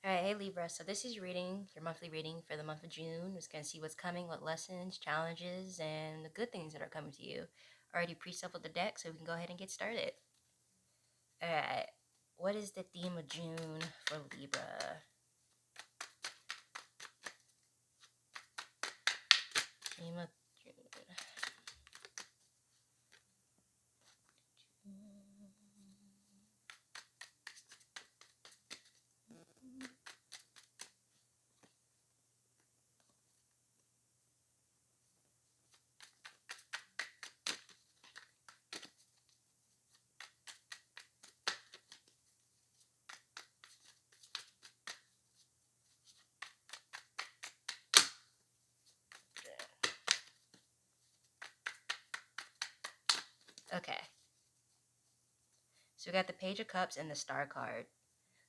Alright, hey Libra. So this is your monthly reading for the month of June. It's going to see what's coming, what lessons, challenges, and the good things that are coming to you. Already pre-shuffled the deck, so we can go ahead and get started. Alright, what is the theme of June for Libra? Theme of June. Okay, so we got the Page of Cups and the Star card.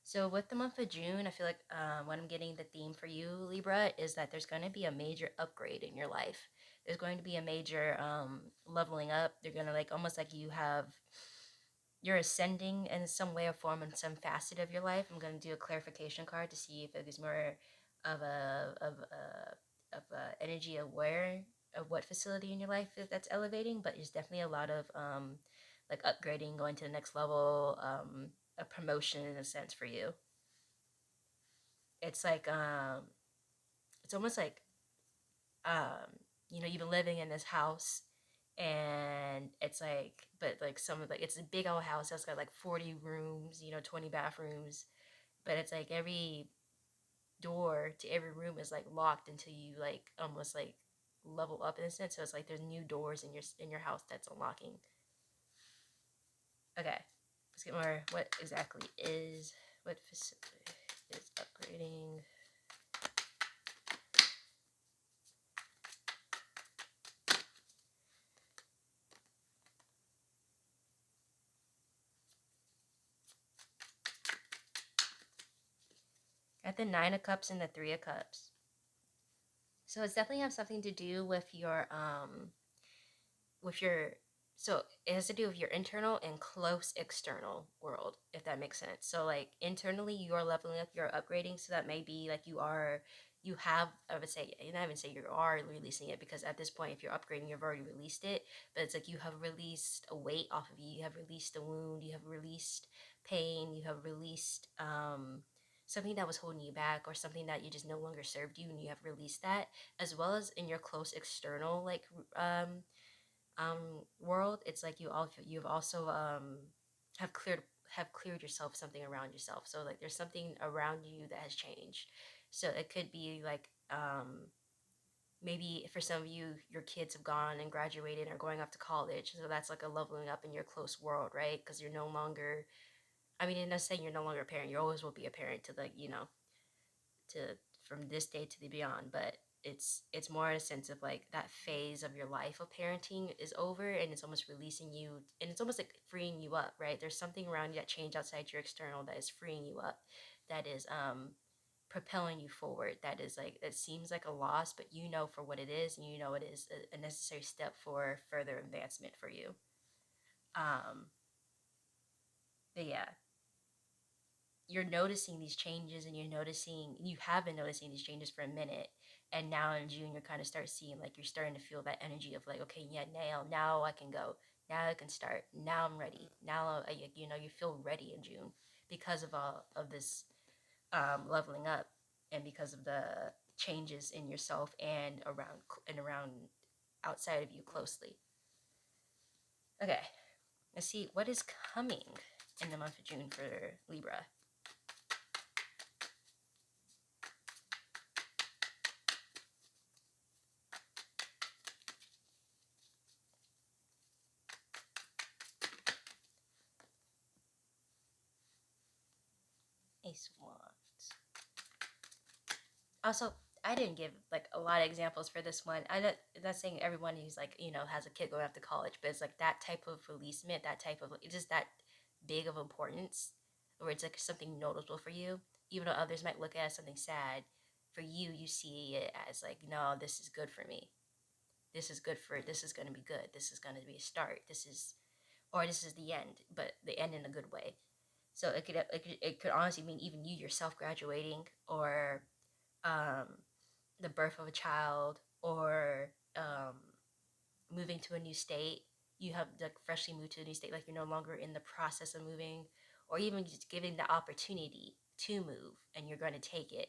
So with the month of June, I feel like what I'm getting the theme for you, Libra, is that there's going to be a major upgrade in your life. There's going to be a major leveling up. They're going to like almost like you're ascending in some way or form in some facet of your life. I'm going to do a clarification card to see if it is more of a energy aware of what facility in your life that's elevating, but there's definitely a lot of like upgrading, going to the next level, a promotion in a sense for you. It's like it's almost like you've been living in this house, and it's like, but like some of like it's a big old house that's got like 40 rooms, 20 bathrooms, but it's like every door to every room is like locked until you like almost like level up in a sense. So it's like there's new doors in your house that's unlocking. Okay, let's get more. What exactly is what facility is upgrading? Got the Nine of Cups and the Three of Cups. So it's definitely have something to do with your so it has to do with your internal and close external world, if that makes sense. So like internally you are leveling up, you're upgrading, so that may be like you have, I would say, and I even say you are releasing it, because at this point if you're upgrading you've already released it, but it's like you have released a weight off of you, you have released a wound, you have released pain, you have released something that was holding you back, or something that you just no longer served you, and you have released that, as well as in your close external like world. It's like you've also have cleared yourself something around yourself. So like there's something around you that has changed. So it could be like maybe for some of you, your kids have gone and graduated and are going off to college, so that's like a leveling up in your close world, right? Because you're no longer, I mean, I'm not saying you're no longer a parent, you always will be a parent to the, to from this day to the beyond, but it's more in a sense of like that phase of your life of parenting is over, and it's almost releasing you, and it's almost like freeing you up, right? There's something around you that changed outside your external that is freeing you up, that is propelling you forward, that is like, it seems like a loss, but you know for what it is, and you know it is a necessary step for further advancement for you. um but yeah, you're noticing these changes, and you have been noticing these changes for a minute, and now in June you're kind of start seeing, like, you're starting to feel that energy of like, okay, yeah, now I can go, now I can start, now I'm ready, now you feel ready in June, because of all of this leveling up, and because of the changes in yourself and around outside of you closely. Okay, let's see what is coming in the month of June for Libra. Ace of Wands. Also, I didn't give like a lot of examples for this one. I'm not saying everyone who's like, has a kid going off to college, but it's like that type of releasement, that type of, it's just that big of importance, where it's like something noticeable for you, even though others might look at it as something sad. For you, you see it as like, no, this is good for me. This is good for, this is going to be good. This is going to be a start. This is the end, but the end in a good way. So it could honestly mean even you yourself graduating, or um, the birth of a child, or moving to a new state. You have like freshly moved to a new state, like you're no longer in the process of moving, or even just giving the opportunity to move and you're going to take it.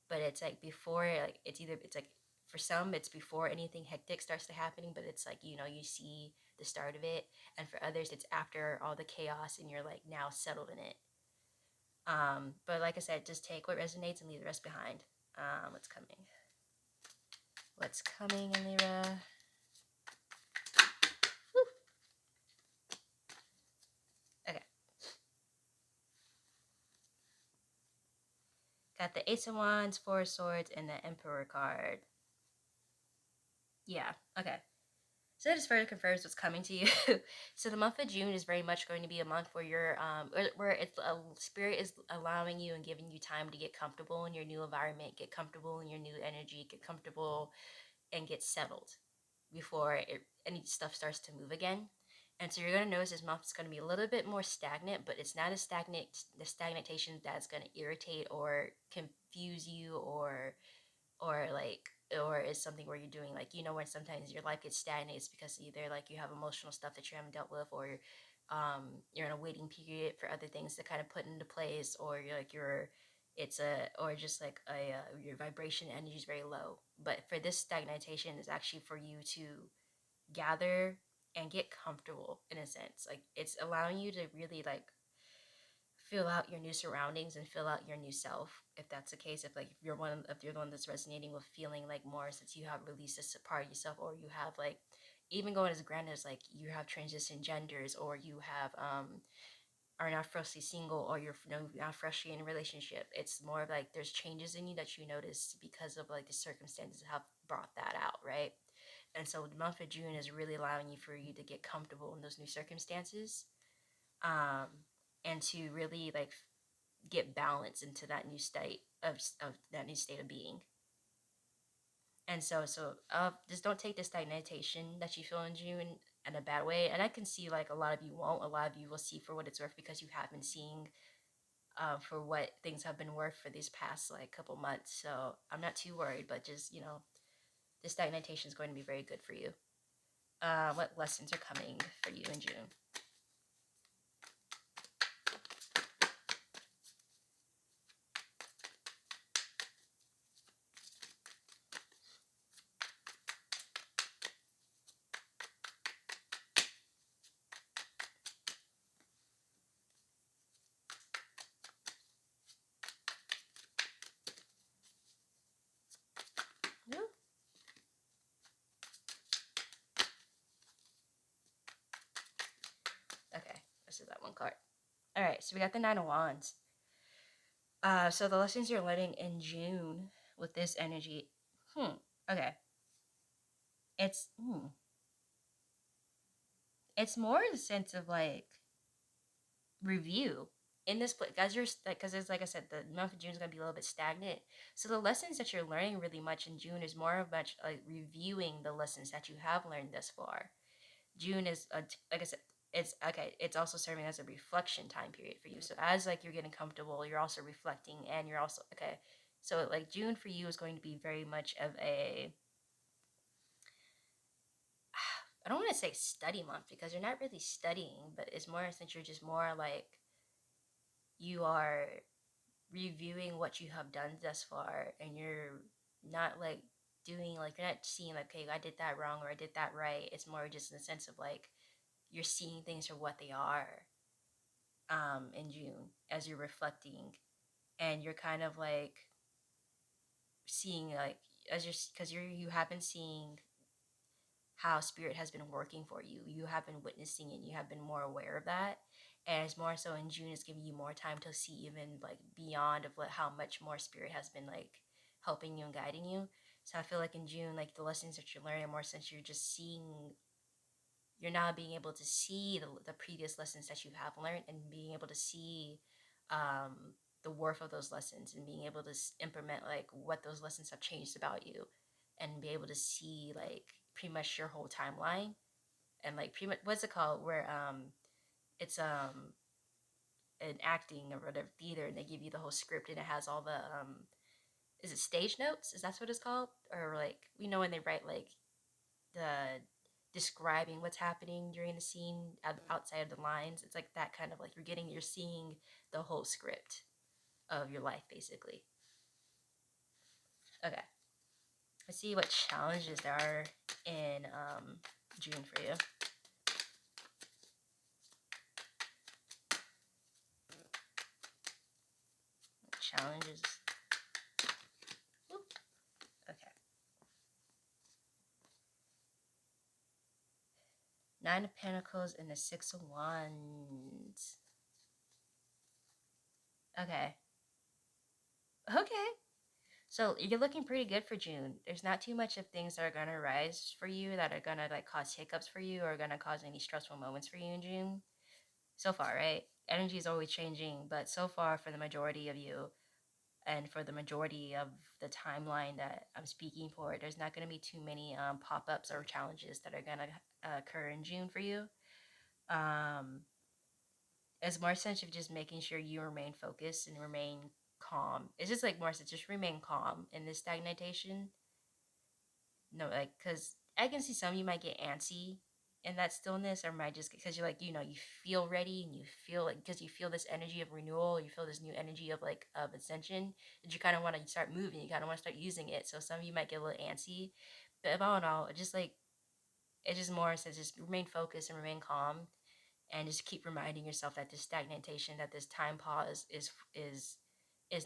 But it's like before, like it's like for some it's before anything hectic starts to happening, but it's like you see the start of it, and for others it's after all the chaos and you're like now settled in it. But like I said, just take what resonates and leave the rest behind. What's coming? What's coming in Libra? Okay. Got the Ace of Wands, Four of Swords, and the Emperor card. Yeah, okay. So that just further confirms what's coming to you. So the month of June is very much going to be a month where where it's spirit is allowing you and giving you time to get comfortable in your new environment, get comfortable in your new energy, get comfortable and get settled before any stuff starts to move again. And so you're going to notice this month is going to be a little bit more stagnant, but it's not the stagnation that's going to irritate or confuse you, or like or is something where you're doing like when sometimes your life gets stagnant, it's because either like you have emotional stuff that you haven't dealt with, or you're in a waiting period for other things to kind of put into place, or you're like you're it's a or just like your vibration energy is very low. But for this stagnation is actually for you to gather and get comfortable, in a sense. Like it's allowing you to really like fill out your new surroundings and fill out your new self, if that's the case. If you're the one that's resonating with feeling like more, since you have released this part of yourself, or you have like even going as grand as like you have transition genders, or you have are not freshly single, or you're not freshly in a relationship. It's more of like there's changes in you that you notice because of like the circumstances have brought that out, right? And so the month of June is really allowing you for you to get comfortable in those new circumstances, um, and to really like get balance into that new state of that new state of being. And so just don't take the stagnation that you feel in June in a bad way. And I can see like a lot of you won't. A lot of you will see for what it's worth, because you have been seeing for what things have been worth for these past like couple months. So I'm not too worried, but just the stagnation is going to be very good for you. What lessons are coming for you in June? Yeah. Okay, this is that one card. All right, so we got the Nine of Wands. So the lessons you're learning in June with this energy, okay, it's it's more in the sense of like review in this place, as you're like, because it's like I said, the month of June is gonna be a little bit stagnant. So the lessons that you're learning really much in June is more of much like reviewing the lessons that you have learned thus far. June is like I said, it's okay. It's also serving as a reflection time period for you. So as like you're getting comfortable, you're also reflecting, and you're also okay. So like June for you is going to be very much of a I don't want to say study month, because you're not really studying, but it's more since you're just more like you are reviewing what you have done thus far, and you're not like doing like you're not seeing like, okay, I did that wrong or I did that right. It's more just in the sense of like you're seeing things for what they are in June as you're reflecting, and you're kind of like seeing like as you're because you have been seeing how spirit has been working for you. You have been witnessing it. You have been more aware of that, and it's more so in June. It's giving you more time to see even like beyond of what how much more spirit has been like helping you and guiding you. So I feel like in June, like the lessons that you're learning more, since you're just seeing, you're now being able to see the previous lessons that you have learned, and being able to see the worth of those lessons, and being able to implement like what those lessons have changed about you, and be able to see like pretty much your whole timeline, and like pretty much what's it called where it's in acting or whatever theater, and they give you the whole script, and it has all the is it stage notes? Is that what it's called? Or like when they write like the describing what's happening during the scene outside of the lines. It's like that kind of like you're seeing the whole script of your life basically. Okay, let's see what challenges there are in June for you. Challenges. Whoop. Okay. Nine of Pentacles and the Six of Wands. Okay. Okay. So you're looking pretty good for June. There's not too much of things that are gonna rise for you that are gonna like cause hiccups for you or gonna cause any stressful moments for you in June. So far, right? Energy is always changing, but so far for the majority of you and for the majority of the timeline that I'm speaking for, there's not going to be too many pop-ups or challenges that are going to occur in June for you. Um, it's more sense of just making sure you remain focused and remain calm. It's just like more sense just remain calm in this stagnation. No, like because I can see some of you might get antsy in that stillness, or might just because you're like you feel ready and you feel like because you feel this energy of renewal, you feel this new energy of like of ascension that you kind of want to start moving, you kind of want to start using it. So some of you might get a little antsy, but all in all, it's just more says just remain focused and remain calm, and just keep reminding yourself that this stagnation, that this time pause is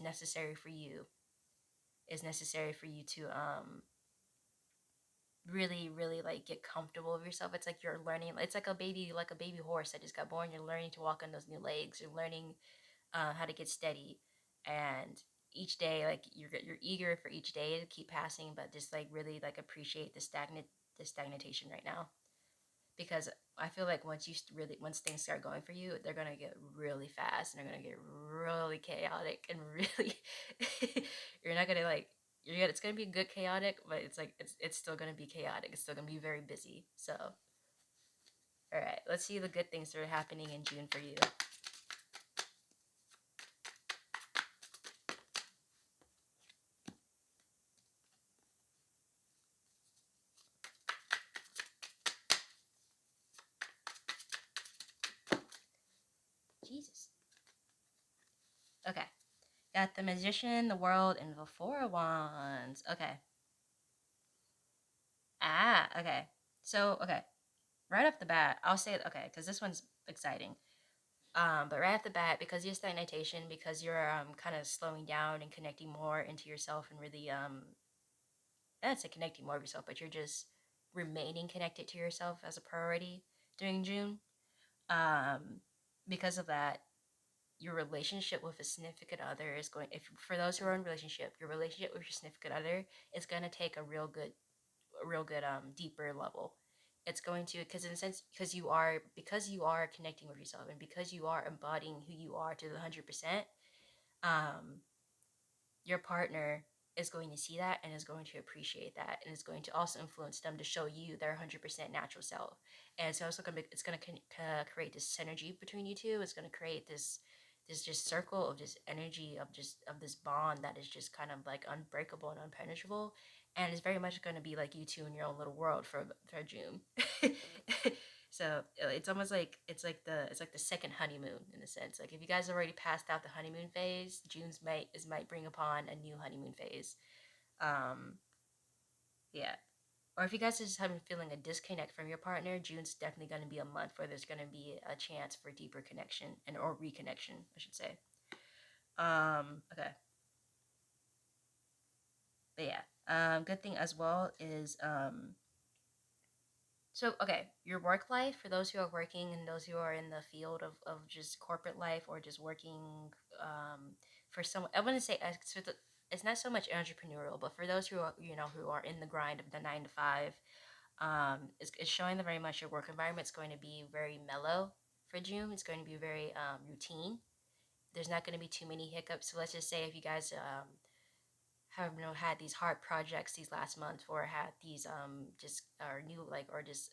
necessary for you, is necessary for you to really really like get comfortable with yourself. It's like you're learning, it's like a baby horse that just got born. You're learning to walk on those new legs. You're learning how to get steady, and each day like you're eager for each day to keep passing, but just like really like appreciate the stagnation right now, because I feel like once things start going for you, they're gonna get really fast and they're gonna get really chaotic and really you're not gonna like it's gonna be good chaotic, but it's like it's still gonna be chaotic. It's still gonna be very busy. So all right, let's see the good things that are happening in June for you. Jesus. Okay. Got the Magician, the World, and the Four of Wands. Okay. Okay. So, okay. Right off the bat, I'll say, okay, because this one's exciting. But right off the bat, because you're stagnation, because you're kind of slowing down and connecting more into yourself and really that's a connecting more of yourself, but you're just remaining connected to yourself as a priority during June. Um, because of that, your relationship with a significant other is going. If for those who are in relationship, your relationship with your significant other is going to take a real good deeper level. It's going to, because in a sense, because you are connecting with yourself and because you are embodying who you are to the 100%. um your partner is going to see that and is going to appreciate that, and is going to also influence them to show you their 100% natural self. And it's also going to it's going to create this synergy between you two. It's going to create this just circle of just energy of just of this bond that is just kind of like unbreakable and unpenetrable, and it's very much going to be like you two in your own little world for June. So it's almost like it's like the second honeymoon in a sense. Like if you guys already passed out the honeymoon phase, June's might bring upon a new honeymoon phase. Um, yeah. Or if you guys are just having feeling a disconnect from your partner, June's definitely going to be a month where there's going to be a chance for deeper connection and or reconnection, I should say. Okay. But yeah. Good thing as well is so, okay, your work life, for those who are working and those who are in the field of just corporate life or just working for someone, I wouldn't say it's not so much entrepreneurial, but for those who are, who are in the grind of the 9 to 5, it's showing that very much your work environment is going to be very mellow for June. It's going to be very routine. There's not going to be too many hiccups. So let's just say if you guys have had these hard projects these last months or had these just or new like or just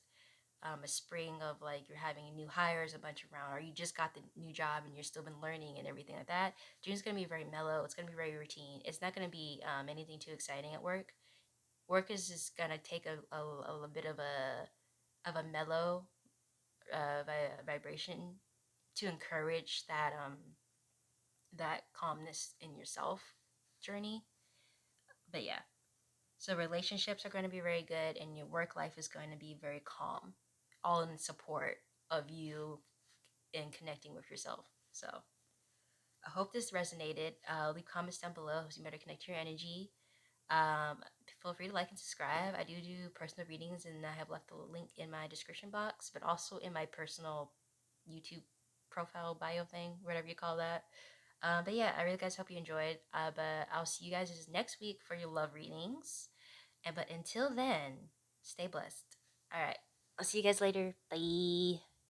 a spring of like you're having new hires a bunch around, or you just got the new job and you're still been learning and everything like that. June's gonna be very mellow. It's gonna be very routine. It's not gonna be anything too exciting at work. Work is just gonna take a bit of a mellow vibration to encourage that calmness in yourself journey. But yeah, so relationships are going to be very good, and your work life is going to be very calm, all in support of you and connecting with yourself. So I hope this resonated. Leave comments down below so you better connect your energy. Um, Feel free to like and subscribe. I do personal readings, and I have left a link in my description box, but also in my personal YouTube profile bio thing, whatever you call that. But yeah, I really guys hope you enjoyed. But I'll see you guys next week for your love readings. And but until then, stay blessed. All right, I'll see you guys later. Bye.